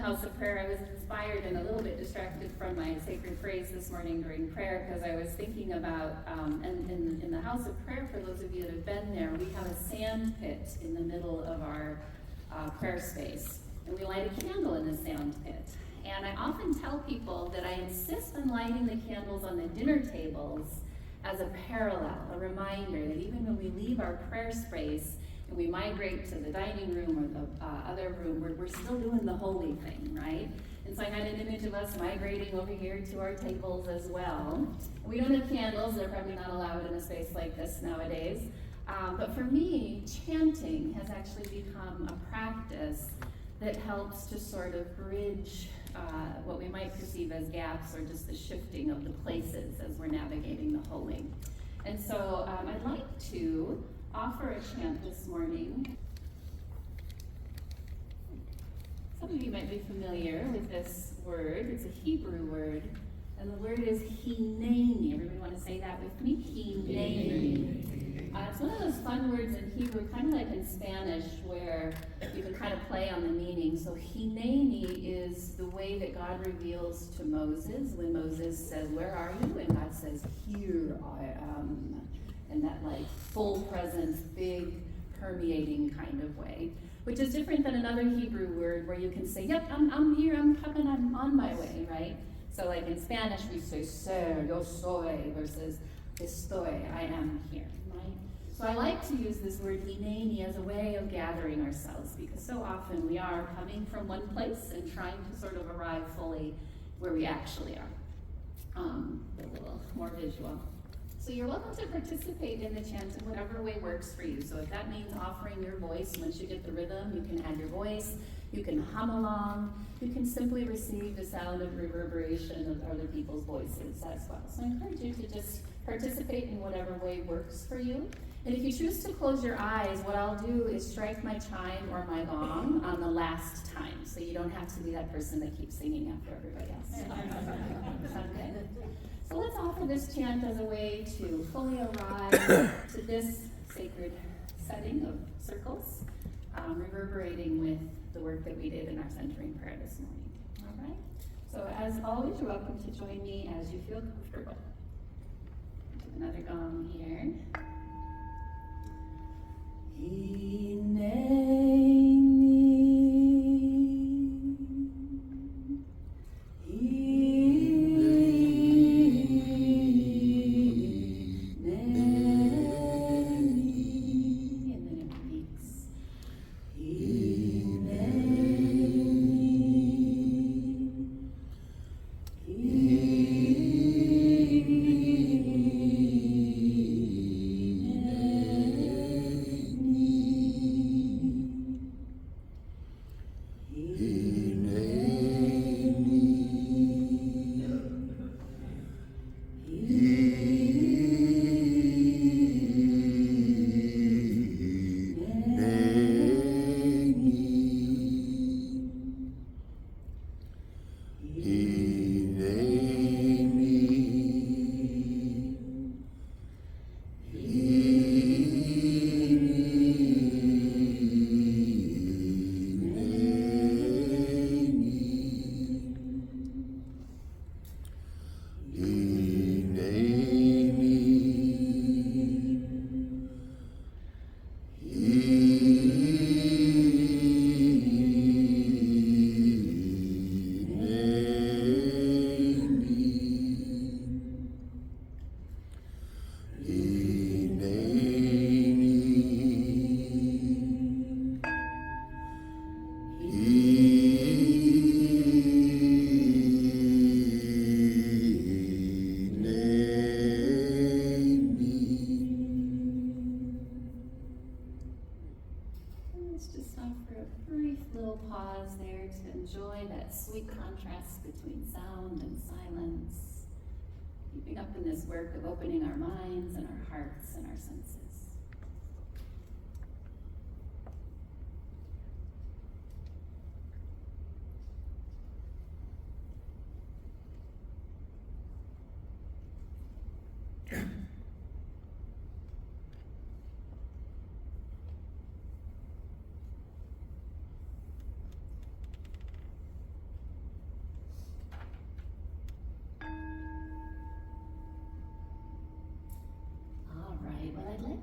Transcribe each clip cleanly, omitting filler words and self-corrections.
house of prayer, I was inspired and a little bit distracted from my sacred phrase this morning during prayer, because I was thinking about, and in the house of prayer, for those of you that have been there, we have a sand pit in the middle of our prayer space, and we light a candle in the sand pit. And I often tell people that I insist on lighting the candles on the dinner tables as a parallel, a reminder that even when we leave our prayer space and we migrate to the dining room or the other room, we're still doing the holy thing, right? And so I had an image of us migrating over here to our tables as well. And we don't have candles, they're probably not allowed in a space like this nowadays. But for me, chanting has actually become a practice that helps to sort of bridge what we might perceive as gaps, or just the shifting of the places as we're navigating the holy. And so I'd like to offer a chant this morning. Some of you might be familiar with this word. It's a Hebrew word, and the word is hineni. Everybody want to say that with me? Hineni. It's one of those fun words in Hebrew, kind of like in Spanish, where you can kind of play on the meaning. So hineni is the way that God reveals to Moses when Moses says, "Where are you?" And God says, "Here I am." In that like full presence, big, permeating kind of way, which is different than another Hebrew word where you can say, "Yep, I'm here, I'm coming, I'm on my way," right? So like in Spanish, we say ser, yo soy, versus estoy, I am here, right? So I like to use this word hineni as a way of gathering ourselves, because so often we are coming from one place and trying to sort of arrive fully where we actually are. A little more visual. So you're welcome to participate in the chant in whatever way works for you. So if that means offering your voice, once you get the rhythm, you can add your voice, you can hum along, you can simply receive the sound of reverberation of other people's voices as well. So I encourage you to just participate in whatever way works for you. And if you choose to close your eyes, what I'll do is strike my chime or my gong on the last time, so you don't have to be that person that keeps singing after everybody else. Sound good? So let's offer this chant as a way to fully arrive to this sacred setting of circles, reverberating with the work that we did in our centering prayer this morning. All right? So as always, you're welcome to join me as you feel comfortable. Do another gong here. Pause there to enjoy that sweet contrast between sound and silence, keeping up in this work of opening our minds and our hearts and our senses.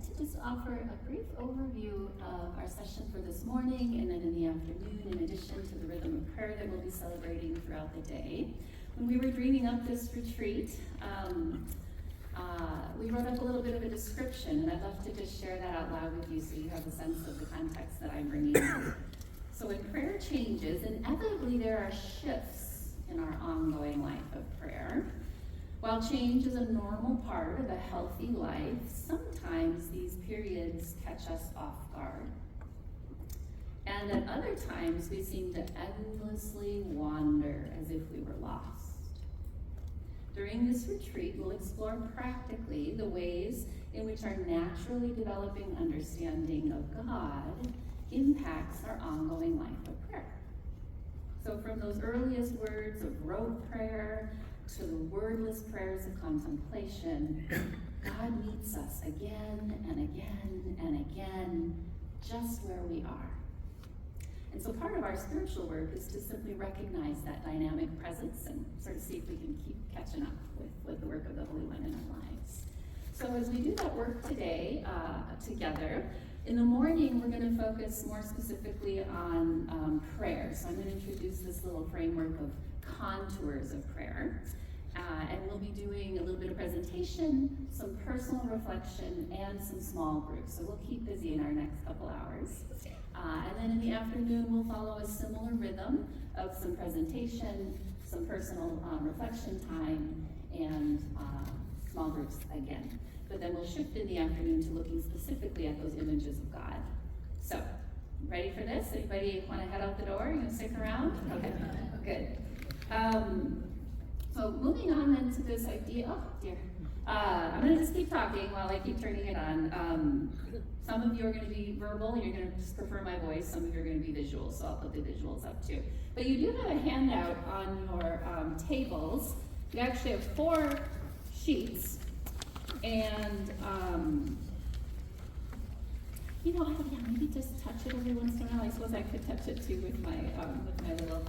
to just offer a brief overview of our session for this morning, and then in the afternoon, in addition to the rhythm of prayer that we'll be celebrating throughout the day. When we were dreaming up this retreat, we wrote up a little bit of a description, and I'd love to just share that out loud with you so you have a sense of the context that I'm bringing in. So when prayer changes, inevitably there are shifts in our ongoing life of prayer. While change is a normal part of a healthy life, sometimes these periods catch us off guard. And at other times, we seem to endlessly wander as if we were lost. During this retreat, we'll explore practically the ways in which our naturally developing understanding of God impacts our ongoing life of prayer. So from those earliest words of rote prayer to the wordless prayers of contemplation, God meets us again and again and again, just where we are. And so part of our spiritual work is to simply recognize that dynamic presence and sort of see if we can keep catching up with the work of the Holy One in our lives. So as we do that work today together, in the morning we're going to focus more specifically on prayer. So I'm going to introduce this little framework of contours of prayer. And we'll be doing a little bit of presentation, some personal reflection, and some small groups. So we'll keep busy in our next couple hours. And then in the afternoon, we'll follow a similar rhythm of some presentation, some personal reflection time, and small groups again. But then we'll shift in the afternoon to looking specifically at those images of God. So, ready for this? Anybody want to head out the door? You going to stick around? Okay, good. So moving on then to this idea, oh dear. I'm going to just keep talking while I keep turning it on. Some of you are going to be verbal, and you're going to just prefer my voice. Some of you are going to be visual, so I'll put the visuals up too. But you do have a handout on your tables. You actually have 4 sheets, and maybe just touch it every once in a while. I suppose I could touch it too with my little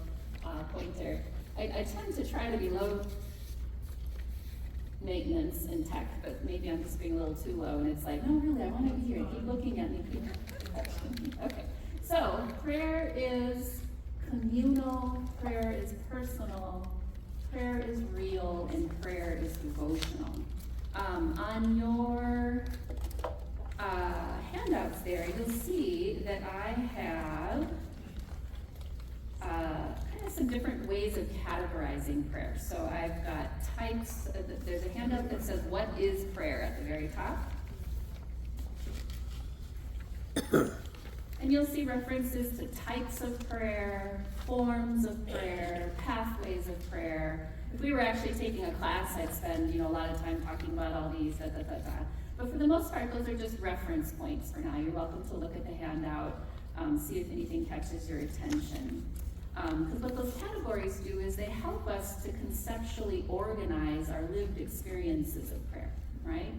pointer. I tend to try to be low maintenance in tech, but maybe I'm just being a little too low, and it's like, no, really, I want to be here. Keep looking at me. Okay. So prayer is communal, prayer is personal, prayer is real, and prayer is devotional. On your handouts there, you'll see that I have some different ways of categorizing prayer. So I've got types. There's a handout that says, what is prayer at the very top? And you'll see references to types of prayer, forms of prayer, pathways of prayer. If we were actually taking a class, I'd spend a lot of time talking about all these, But for the most part, those are just reference points for now. You're welcome to look at the handout, see if anything catches your attention. Because what those categories do is they help us to conceptually organize our lived experiences of prayer, right?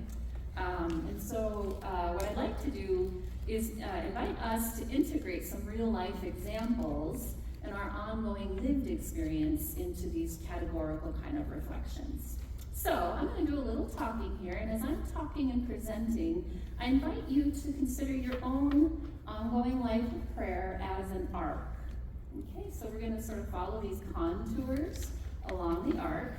And so what I'd like to do is invite us to integrate some real life examples and our ongoing lived experience into these categorical kind of reflections. So I'm going to do a little talking here, and as I'm talking and presenting, I invite you to consider your own ongoing life of prayer as an arc. Okay, so we're going to sort of follow these contours along the arc,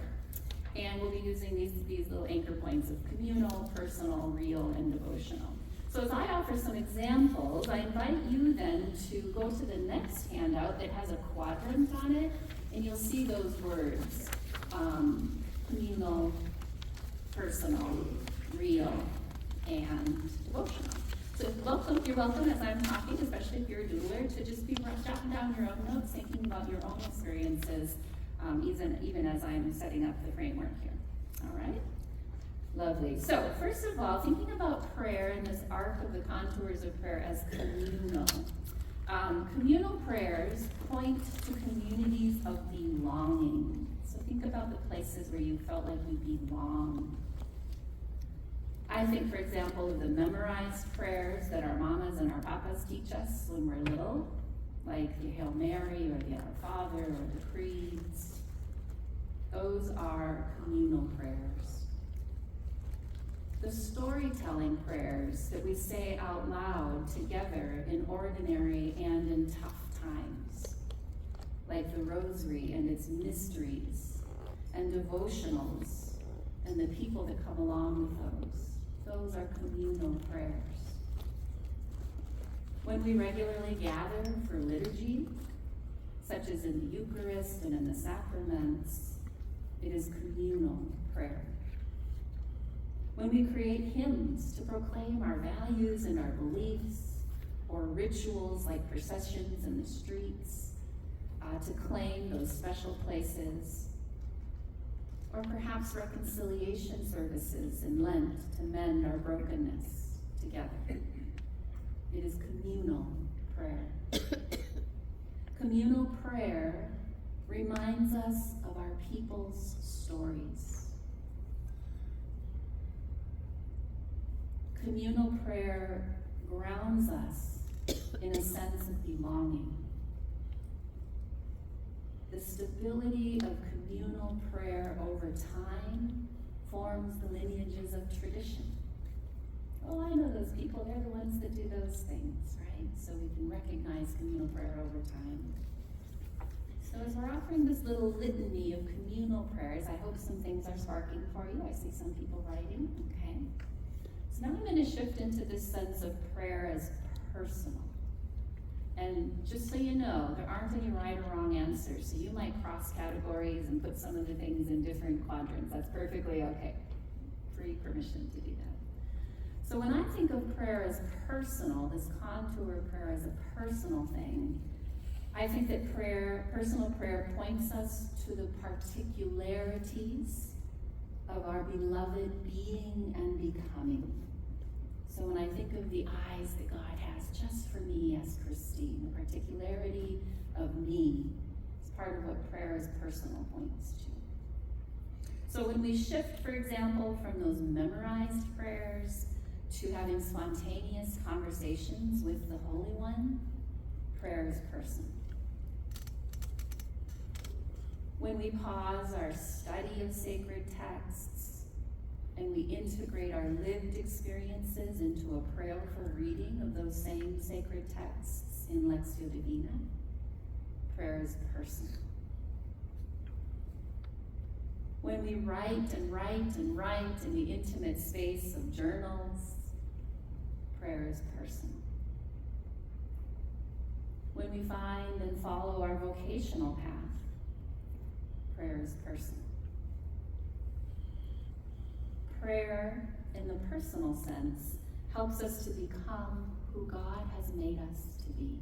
and we'll be using these little anchor points of communal, personal, real, and devotional. So as I offer some examples, I invite you then to go to the next handout that has a quadrant on it, and you'll see those words, communal, personal, real, and devotional. So you're welcome as I'm talking, especially if you're a doodler, to just be jotting down your own notes, thinking about your own experiences, even as I'm setting up the framework here. All right? Lovely. So first of all, thinking about prayer and this arc of the contours of prayer as communal. Communal prayers point to communities of belonging. So think about the places where you felt like you belong. I think, for example, of the memorized prayers that our mamas and our papas teach us when we're little, like the Hail Mary or the Our Father or the creeds. Those are communal prayers. the storytelling prayers that we say out loud together in ordinary and in tough times, like the rosary and its mysteries, and devotionals, and the people that come along with those. Those are communal prayers. When we regularly gather for liturgy, such as in the Eucharist and in the sacraments, it is communal prayer. When we create hymns to proclaim our values and our beliefs, or rituals like processions in the streets, to claim those special places, or perhaps reconciliation services in Lent to mend our brokenness together. It is communal prayer. Communal prayer reminds us of our people's stories. Communal prayer grounds us in a sense of belonging. The stability of communal prayer over time forms the lineages of tradition. Oh, I know those people, they're the ones that do those things, right? So we can recognize communal prayer over time. So as we're offering this little litany of communal prayers, I hope some things are sparking for you. I see some people writing, okay? So now I'm going to shift into this sense of prayer as personal. And just so you know, there aren't any right or wrong answers. So you might cross categories and put some of the things in different quadrants. That's perfectly okay. Free permission to do that. So when I think of prayer as personal, this contour of prayer as a personal thing, I think that personal prayer points us to the particularities of our beloved being and becoming. So when I think of the eyes that God has just for me as Christine, the particularity of me is part of what prayer as personal points to. So when we shift, for example, from those memorized prayers to having spontaneous conversations with the Holy One, prayer is personal. When we pause our study of sacred texts and we integrate our lived experiences into a prayerful reading of those same sacred texts in Lectio Divina, prayer is personal. When we write and write and write in the intimate space of journals, prayer is personal. When we find and follow our vocational path, prayer is personal. Prayer, in the personal sense, helps us to become who God has made us to be.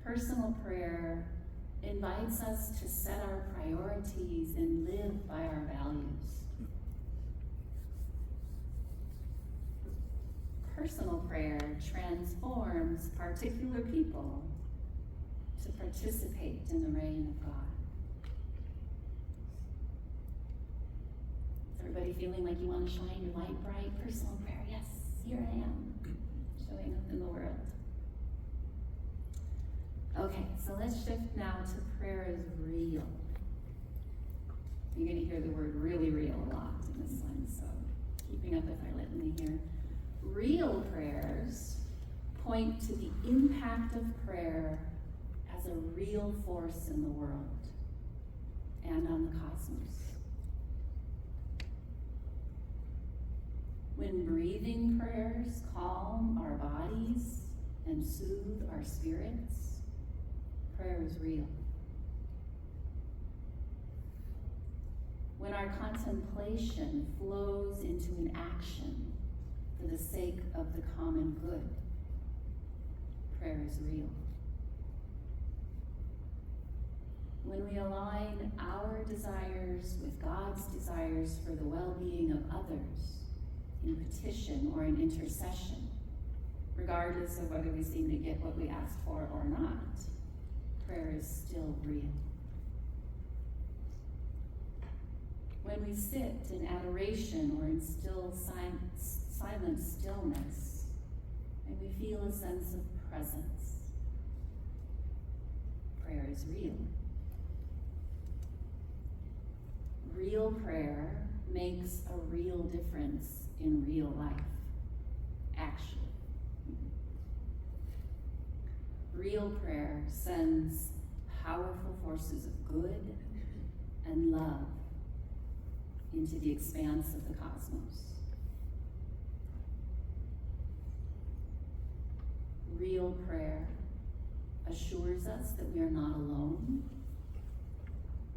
Personal prayer invites us to set our priorities and live by our values. Personal prayer transforms particular people to participate in the reign of God. Is everybody feeling like you want to shine your light bright? Personal prayer, yes, here I am, showing up in the world. Okay, so let's shift now to prayer as real. You're going to hear the word really real a lot in this one, so keeping up with our litany here. Real prayers point to the impact of prayer as a real force in the world and on the cosmos. When breathing prayers calm our bodies and soothe our spirits, prayer is real. When our contemplation flows into an action for the sake of the common good, prayer is real. When we align our desires with God's desires for the well-being of others in petition or in intercession, regardless of whether we seem to get what we asked for or not, prayer is still real. When we sit in adoration or in silent stillness, and we feel a sense of presence, prayer is real. real prayer makes a real difference in real life, actually. Real prayer sends powerful forces of good and love into the expanse of the cosmos. Real prayer assures us that we are not alone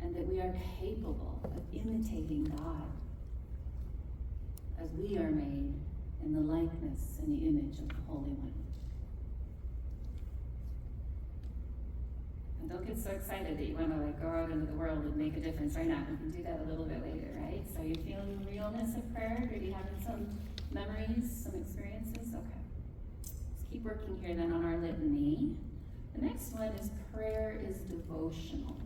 and that we are capable of imitating God as we are made in the likeness and the image of the Holy One. And don't get so excited that you want to go out into the world and make a difference right now. We can do that a little bit later, right? So you feeling the realness of prayer? Are you having some memories, some experiences? Okay. Let's keep working here then on our litany. The next one is prayer is devotional.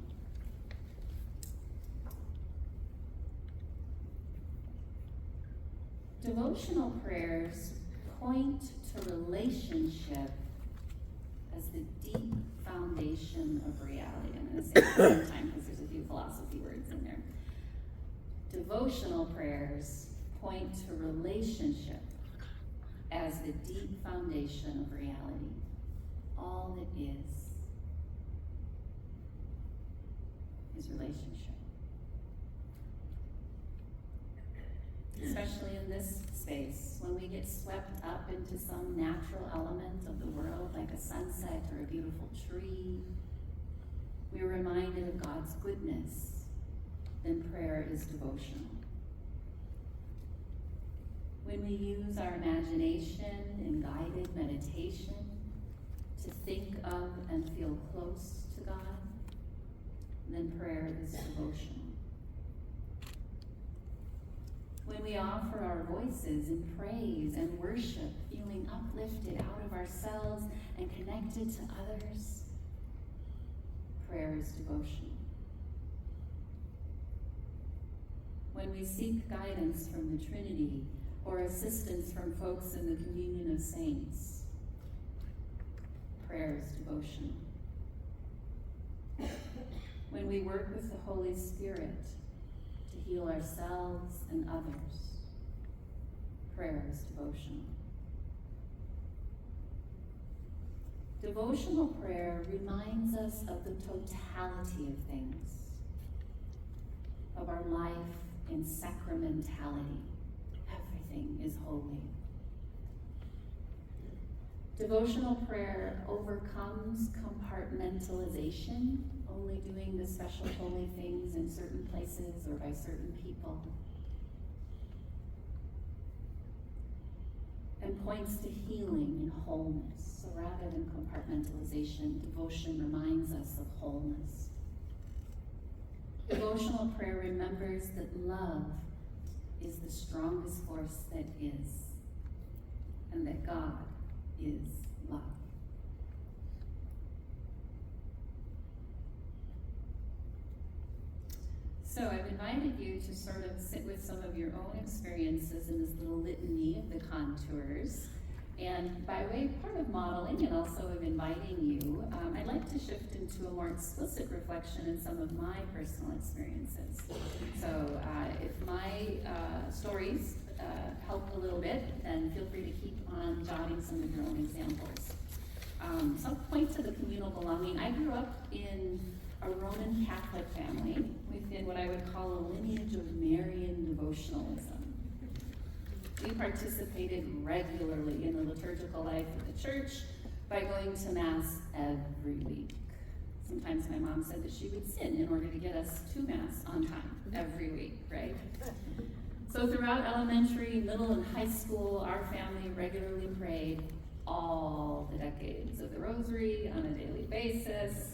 Devotional prayers point to relationship as the deep foundation of reality. I'm going to say it one more time because there's a few philosophy words in there. Devotional prayers point to relationship as the deep foundation of reality. All it is relationship. Especially in this space, when we get swept up into some natural element of the world, like a sunset or a beautiful tree, we're reminded of God's goodness, then prayer is devotional. When we use our imagination in guided meditation to think of and feel close to God, then prayer is devotional. When we offer our voices in praise and worship, feeling uplifted out of ourselves and connected to others, prayer is devotional. When we seek guidance from the Trinity or assistance from folks in the communion of saints, prayer is devotional. When we work with the Holy Spirit to heal ourselves and others, prayer is devotional. Devotional prayer reminds us of the totality of things, of our life in sacramentality. Everything is holy. Devotional prayer overcomes compartmentalization, only doing the special holy things in certain places or by certain people, and points to healing and wholeness. So rather than compartmentalization, devotion reminds us of wholeness. Devotional prayer remembers that love is the strongest force that is, and that God is love. So I've invited you to sort of sit with some of your own experiences in this little litany of the contours. And by way of part of modeling and also of inviting you, I'd like to shift into a more explicit reflection in some of my personal experiences. So if my stories help a little bit, then feel free to keep on jotting some of your own examples. Some point to the communal belonging. I grew up in a Roman Catholic family within what I would call a lineage of Marian devotionalism. We participated regularly in the liturgical life of the church by going to Mass every week. Sometimes my mom said that she would sin in order to get us to Mass on time every week, right? So throughout elementary, middle, and high school, our family regularly prayed all the decades of the Rosary on a daily basis.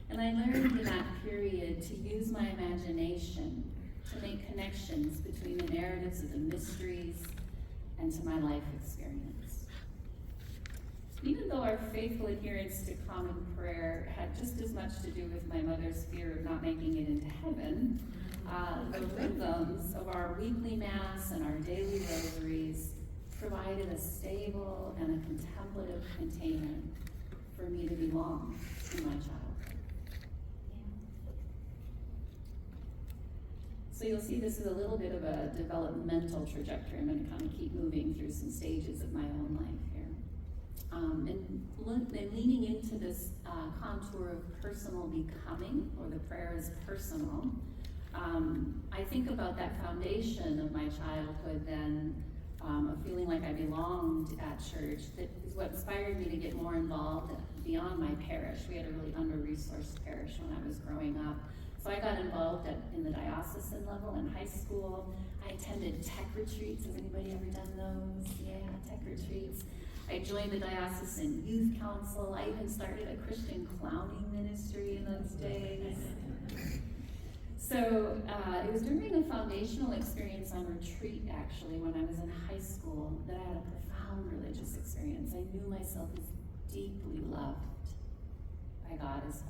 And I learned in that period to use my imagination to make connections between the narratives of the mysteries and to my life experience. Even though our faithful adherence to common prayer had just as much to do with my mother's fear of not making it into heaven, the rhythms of our weekly Mass and our daily rosaries provided a stable and a contemplative container for me to belong in my childhood. So you'll see this is a little bit of a developmental trajectory. I'm going to kind of keep moving through some stages of my own life here. And leaning into this contour of personal becoming, or the prayer is personal, I think about that foundation of my childhood then, of feeling like I belonged at church. That is what inspired me to get more involved beyond my parish. We had a really under-resourced parish when I was growing up. So I got involved in the diocesan level in high school. I attended tech retreats. Has anybody ever done those? Yeah, tech retreats. I joined the diocesan youth council. I even started a Christian clowning ministry in those days. So it was during a foundational experience on retreat, actually, when I was in high school, that I had a profound religious experience. I knew myself as deeply loved by God as Father.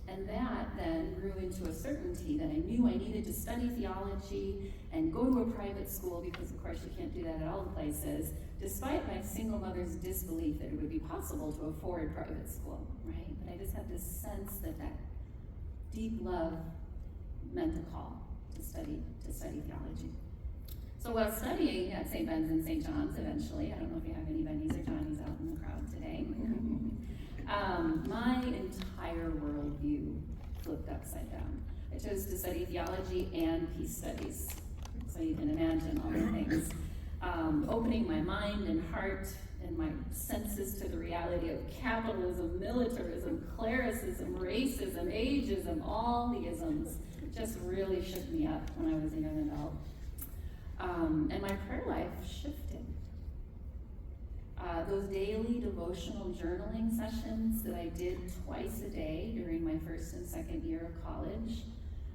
And that then grew into a certainty that I knew I needed to study theology and go to a private school, because of course you can't do that at all the places, despite my single mother's disbelief that it would be possible to afford private school, right? But I just had this sense that deep love meant a call to study theology. So while studying at St. Ben's and St. John's eventually, I don't know if you have any Bennies or Johnnies out in the crowd today, my entire worldview flipped upside down. I chose to study theology and peace studies, so you can imagine all the things. Opening my mind and heart and my senses to the reality of capitalism, militarism, clericism, racism, ageism, all the isms just really shook me up when I was a young adult. And my prayer life shifted. Those daily devotional journaling sessions that I did twice a day during my first and second year of college,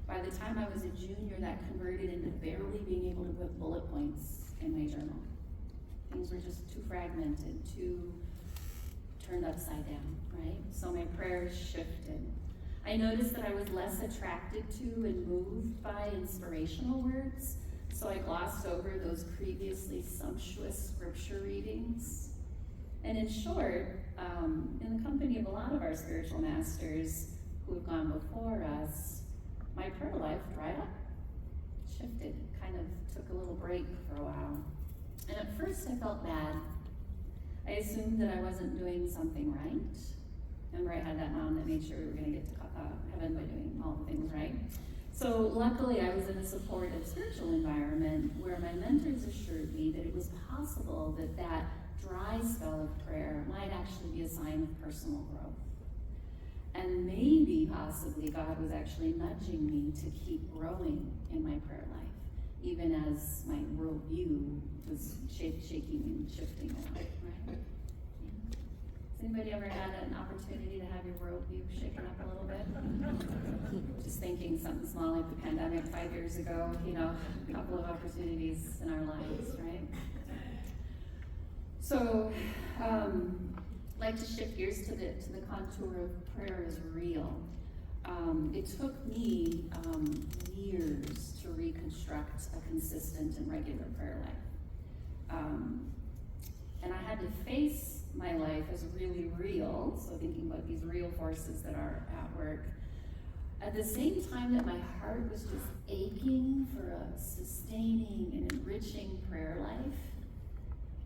by the time I was a junior, that converted into barely being able to put bullet points in my journal. Things were just too fragmented, too turned upside down, right? So my prayers shifted. I noticed that I was less attracted to and moved by inspirational words, so I glossed over those previously sumptuous scripture readings. And in short, in the company of a lot of our spiritual masters who have gone before us, my prayer life dried up, shifted, kind of took a little break for a while. And at first I felt bad. I assumed that I wasn't doing something right. Remember, I had that mom that made sure we were going to get to heaven by doing all the things right. So luckily I was in a supportive spiritual environment where my mentors assured me that it was possible that that dry spell of prayer might actually be a sign of personal growth. And maybe, possibly, God was actually nudging me to keep growing in my prayer life, even as my worldview was shaking and shifting a lot, right? Yeah. Has anybody ever had an opportunity to have your worldview shaken up a little bit? Just thinking something small like the pandemic 5 years ago, a couple of opportunities in our lives, right? So, I'd like to shift gears to the contour of prayer is real. It took me years to reconstruct a consistent and regular prayer life. And I had to face my life as really real, so thinking about these real forces that are at work, at the same time that my heart was just aching for a sustaining and enriching prayer life.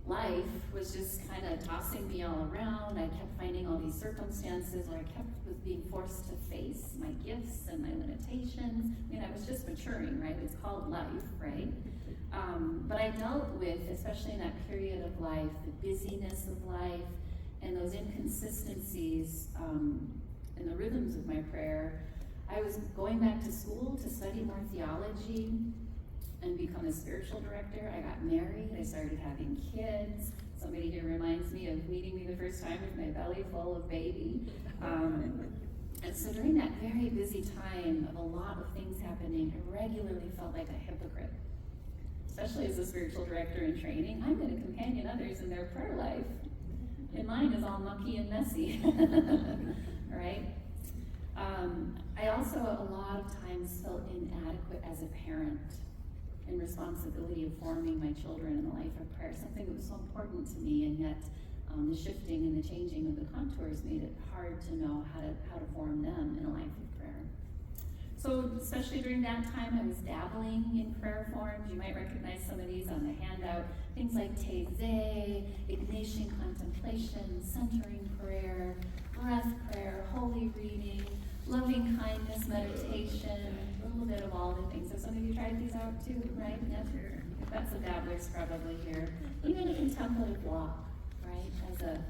Life was just kind of tossing me all around. I kept finding all these circumstances where I was being forced to face my gifts and my limitations. I was just maturing, right? It's called life, right? But I dealt with, especially in that period of life, the busyness of life and those inconsistencies in the rhythms of my prayer. I was going back to school to study more theology and become a spiritual director. I got married, I started having kids. Somebody here reminds me of meeting me the first time with my belly full of baby. And so during that very busy time of a lot of things happening, I regularly felt like a hypocrite. Especially as a spiritual director in training, I'm going to companion others in their prayer life. And mine is all mucky and messy, right? I also a lot of times felt inadequate as a parent in responsibility of forming my children in a life of prayer, something that was so important to me, and yet the shifting and the changing of the contours made it hard to know how to form them in a life of prayer. So especially during that time, I was dabbling in prayer forms. You might recognize some of these on the handout. Things like Taizé, Ignatian contemplation, centering prayer, breath prayer, holy reading, loving kindness meditation, a little bit of all the things. So some of you tried these out too, right? Yep. We've got some dabblers probably here. Even a contemplative walk, right? As a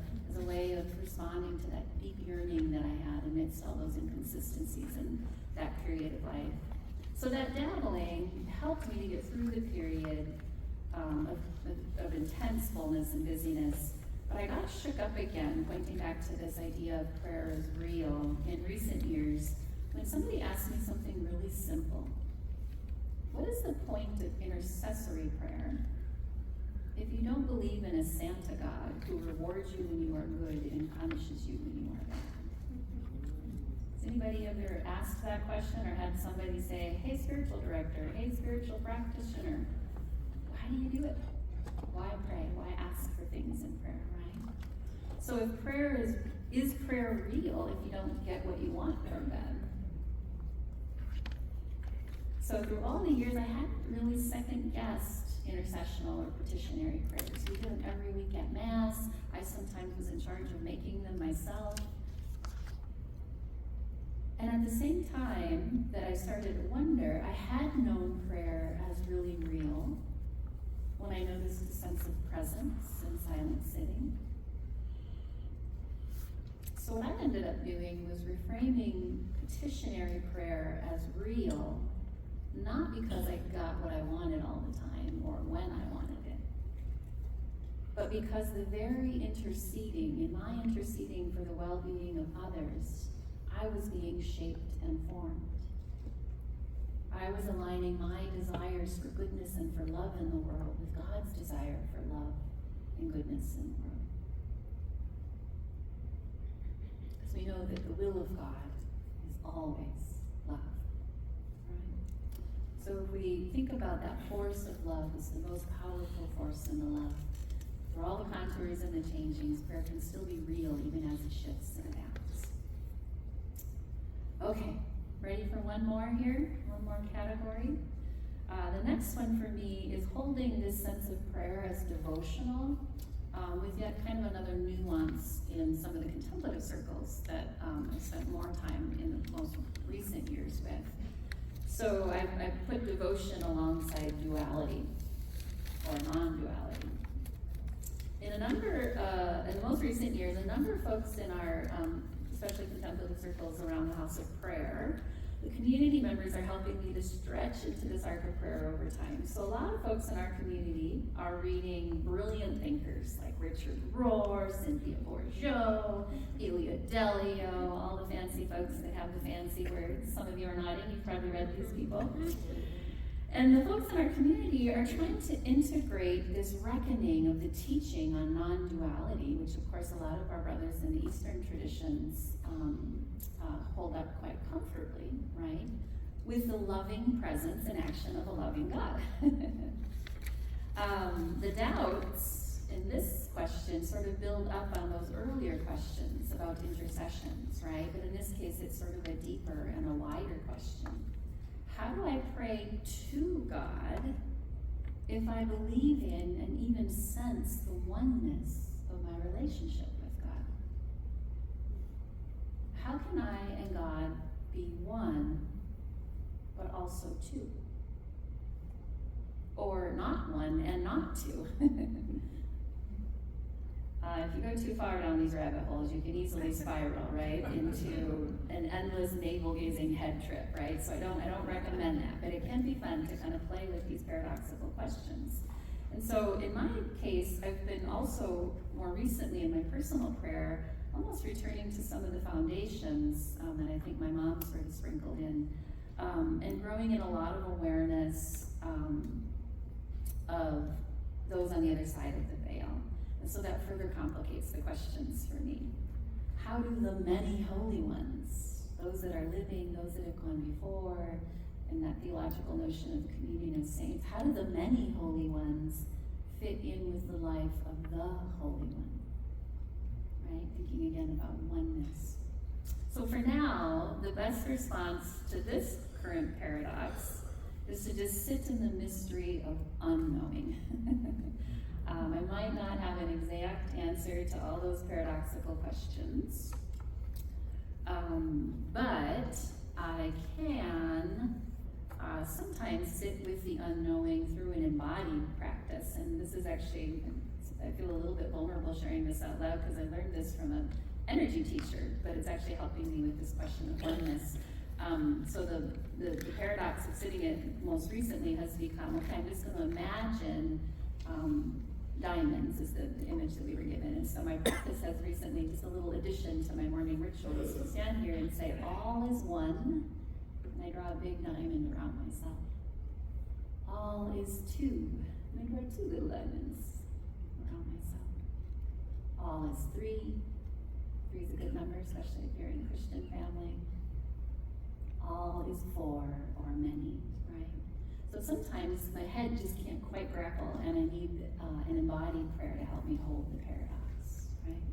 way of responding to that deep yearning that I had amidst all those inconsistencies in that period of life. So that dabbling helped me to get through the period of intense fullness and busyness. But I got shook up again, pointing back to this idea of prayer as real in recent years, when somebody asked me something really simple. What is the point of intercessory prayer if you don't believe in a Santa God who rewards you when you are good and punishes you when you are bad? Has anybody ever asked that question or had somebody say, hey, spiritual director, hey, spiritual practitioner, why do you do it? Why pray? Why ask for things in prayer, right? So if prayer is prayer real if you don't get what you want from God? So through all the years, I hadn't really second-guessed intercessional or petitionary prayers. We did them every week at Mass. I sometimes was in charge of making them myself. And at the same time that I started to wonder, I had known prayer as really real when I noticed a sense of presence and silent sitting. So what I ended up doing was reframing petitionary prayer as real, not because I got what I wanted all the time or when I wanted it, but because the very interceding, in my interceding for the well-being of others, I was being shaped and formed. I was aligning my desires for goodness and for love in the world with God's desire for love and goodness in the world. Because we know that the will of God is always love. So if we think about that force of love as the most powerful force in the love, for all the contours and the changings, prayer can still be real even as it shifts and adapts. Okay, ready for one more here? One more category? The next one for me is holding this sense of prayer as devotional, with yet kind of another nuance in some of the contemplative circles that I spent more time in the most recent years with. So I put devotion alongside duality, or non-duality. In the most recent years, a number of folks in our, especially contemplative circles around the House of Prayer, the community members are helping me to stretch into this arc of prayer over time. So a lot of folks in our community are reading brilliant thinkers like Richard Rohr, Cynthia Bourgeois, Elia Delio, all the fancy folks that have the fancy words. Some of you are nodding, you've probably read these people. And the folks in our community are trying to integrate this reckoning of the teaching on non-duality, which of course a lot of our brothers in the Eastern traditions hold up quite comfortably, right? With the loving presence and action of a loving God. The doubts in this question sort of build up on those earlier questions about intercessions, right? But in this case, it's sort of a deeper and a wider question. How do I pray to God if I believe in and even sense the oneness of my relationship with God? How can I and God be one, but also two? Or not one and not two? If you go too far down these rabbit holes, you can easily spiral, right, into an endless navel-gazing head trip, right? So I don't recommend that, but it can be fun to kind of play with these paradoxical questions. And so in my case, I've been also more recently in my personal prayer, almost returning to some of the foundations that I think my mom sort of sprinkled in, and growing in a lot of awareness of those on the other side of the veil. And so that further complicates the questions for me. How do the many holy ones, those that are living, those that have gone before, and that theological notion of the communion of saints, how do the many holy ones fit in with the life of the Holy One? Right? Thinking again about oneness. So for now, the best response to this current paradox is to just sit in the mystery of unknowing. I might not have an exact answer to all those paradoxical questions, but I can sometimes sit with the unknowing through an embodied practice. And this is actually, I feel a little bit vulnerable sharing this out loud because I learned this from an energy teacher, but it's actually helping me with this question of oneness. So the paradox of sitting it most recently has become, okay, I'm just going to imagine diamonds is the image that we were given. And so my practice has recently, just a little addition to my morning ritual, is to stand here and say, all is one, and I draw a big diamond around myself. All is two, and I draw two little diamonds around myself. All is three. Three is a good number, especially if you're in a Christian family. All is four, or many, right? So sometimes my head just can't quite grapple, and I need an embodied prayer to help me hold the paradox, right?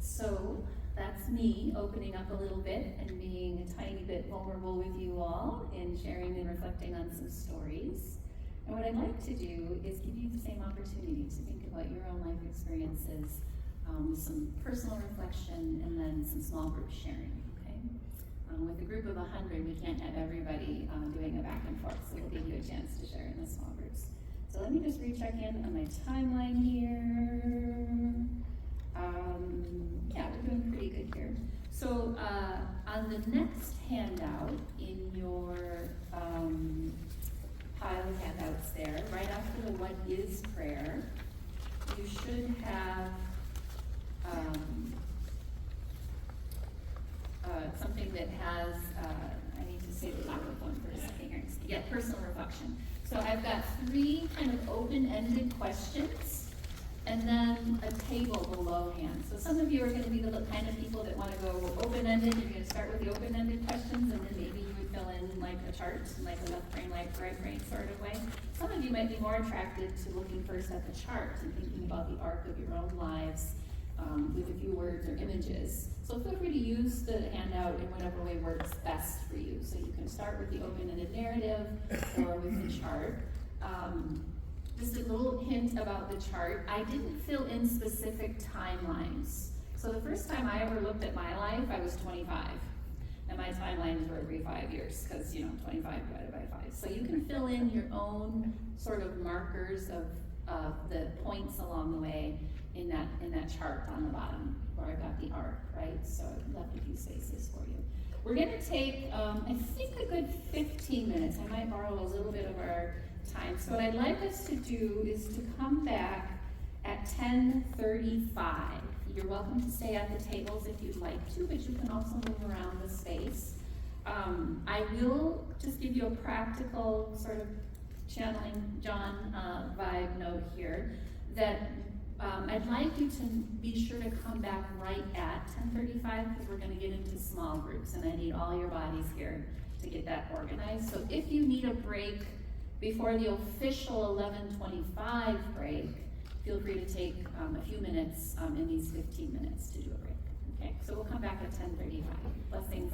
So that's me opening up a little bit and being a tiny bit vulnerable with you all in sharing and reflecting on some stories. And what I'd like to do is give you the same opportunity to think about your own life experiences, some personal reflection, and then some small group sharing, okay? With a group of 100, we can't have everybody doing a back and forth, so we'll give you a chance to share in the small groups. So let me just recheck in on my timeline here. Yeah, we're doing pretty good here. So on the next handout in your pile of handouts there, right after the what is prayer, you should have something that has, I need to say the microphone for a second here. Yeah, personal reflection. So I've got 3 kind of open-ended questions, and then a table belowhand. So some of you are going to be the kind of people that want to go open-ended. You're going to start with the open-ended questions, and then maybe you would fill in like a chart, like a left brain, like right brain sort of way. Some of you might be more attracted to looking first at the chart and thinking about the arc of your own lives with a few words or images. So feel free to use the handout in whatever way works best for you. So you can start with the open-ended narrative or with the chart. Just a little hint about the chart. I didn't fill in specific timelines. So the first time I ever looked at my life, I was 25. And my timelines were every 5 years, because 25 divided by 5. So you can fill in your own sort of markers of the points along the way in that chart on the bottom, where I've got the arc, right? So I've left a few spaces for you. We're gonna take, I think, a good 15 minutes. I might borrow a little bit of our time. So what I'd like us to do is to come back at 10:35. You're welcome to stay at the tables if you'd like to, but you can also move around the space. I will just give you a practical sort of channeling John vibe note here that I'd like you to be sure to come back right at 10:35 because we're going to get into small groups and I need all your bodies here to get that organized. So if you need a break before the official 11:25 break, feel free to take a few minutes in these 15 minutes to do a break. Okay, so we'll come back at 10:35. Blessings.